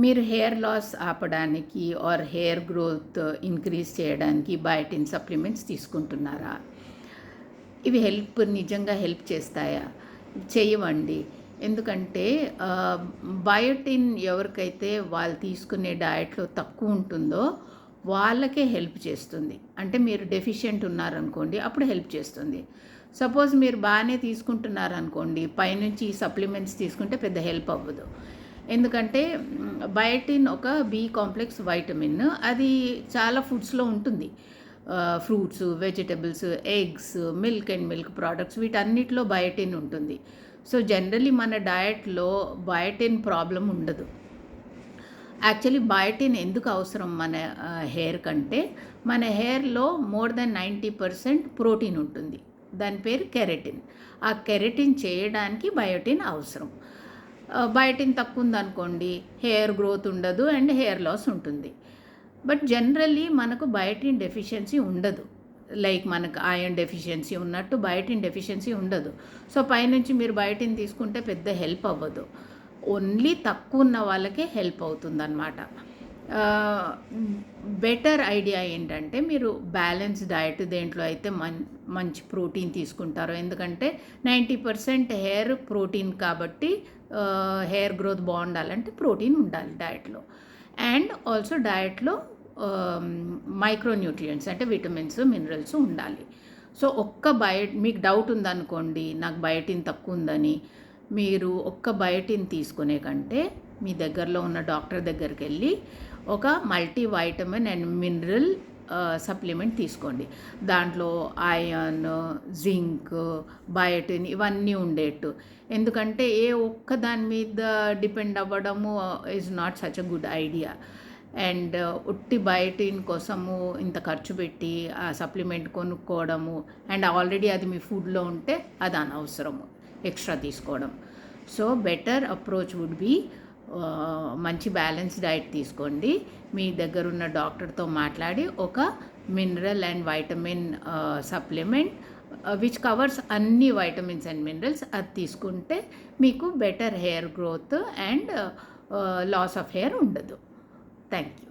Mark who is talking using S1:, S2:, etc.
S1: మీరు hair loss ఆపడానికి or hair growth increase చేయడానికి బయోటిన్ సప్లిమెంట్స్ తీసుకుంటున్నారా? ఇవి నిజంగా హెల్ప్ చేస్తాయా? చేయవండి. ఎందుకంటే బయోటిన్ ఎవరికైతే వాళ్ళు తీసుకునే డయట్లో తక్కువ ఉంటుందో వాళ్ళకే హెల్ప్ చేస్తుంది. అంటే మీరు డెఫిషియెంట్ ఉన్నారనుకోండి, అప్పుడు హెల్ప్ చేస్తుంది. సపోజ్ మీరు బాగానే తీసుకుంటున్నారనుకోండి, పైనుంచి ఈ సప్లిమెంట్స్ తీసుకుంటే పెద్ద హెల్ప్ అవ్వదు. ఎందుకంటే బయోటిన్ ఒక బి కాంప్లెక్స్ వైటమిన్. అది చాలా ఫుడ్స్లో ఉంటుంది. Fruits, vegetables, eggs, milk and milk products వీటన్నిటిలో బయోటిన్ ఉంటుంది. సో జనరలీ మన డయట్లో బయోటిన్ ప్రాబ్లం ఉండదు. యాక్చువల్లీ బయోటిన్ ఎందుకు అవసరం మన హెయిర్ కంటే, మన హెయిర్లో మోర్ దెన్ 90% ప్రోటీన్ ఉంటుంది. దాని పేరు కెరటిన్. ఆ కెరటిన్ చేయడానికి బయోటిన్ అవసరం. బయోటిన్ తక్కువ ఉందనుకోండి, హెయిర్ గ్రోత్ ఉండదు అండ్ హెయిర్ లాస్ ఉంటుంది. బట్ జనరల్లీ మనకు బయోటిన్ డెఫిషియన్సీ ఉండదు. లైక్ మనకు ఐరన్ డెఫిషియన్సీ ఉన్నట్టు బయోటిన్ డెఫిషియన్సీ ఉండదు. సో పైనుంచి మీరు బయోటిన్ తీసుకుంటే పెద్ద హెల్ప్ అవ్వదు. ఓన్లీ తక్కువ ఉన్న వాళ్ళకే హెల్ప్ అవుతుందన్నమాట. బెటర్ ఐడియా ఏంటంటే మీరు బ్యాలెన్స్ డయట్ దేంట్లో అయితే మంచి ప్రోటీన్ తీసుకుంటారో, ఎందుకంటే 90% హెయిర్ ప్రోటీన్ కాబట్టి హెయిర్ గ్రోత్ బాగుండాలంటే ప్రోటీన్ ఉండాలి డయట్లో. అండ్ ఆల్సో డయట్లో మైక్రోన్యూట్రియంట్స్ అంటే విటమిన్స్, మినరల్స్ ఉండాలి. సో మీకు డౌట్ ఉందనుకోండి, నాకు బయోటిన్ తక్కువ ఉందని, మీరు బయోటిన్ తీసుకునే కంటే మీ దగ్గరలో ఉన్న డాక్టర్ దగ్గరికి వెళ్ళి ఒక multi vitamin and mineral supplement తీసుకోండి. దాంట్లో ఐరన్, జింక్, బయోటిన్ ఇవన్నీ ఉండేట్టు. ఎందుకంటే దాని మీద డిపెండ్ అవ్వడము is not such a good idea. And ఉట్టి బయోటిన్ కోసము ఇంత ఖర్చు పెట్టి ఆ సప్లిమెంట్ కొనుక్కోవడము, అండ్ ఆల్రెడీ అది మీ ఫుడ్లో ఉంటే అది అనవసరము ఎక్స్ట్రా తీసుకోవడం. So better approach would be మంచి బ్యాలెన్స్ డైట్ తీసుకోండి. మీ దగ్గరున్న డాక్టర్తో మాట్లాడి ఒక mineral and vitamin supplement which covers అన్ని వైటమిన్స్ అండ్ మినరల్స్ అది తీసుకుంటే మీకు better hair growth and loss of hair ఉండదు. Thank you.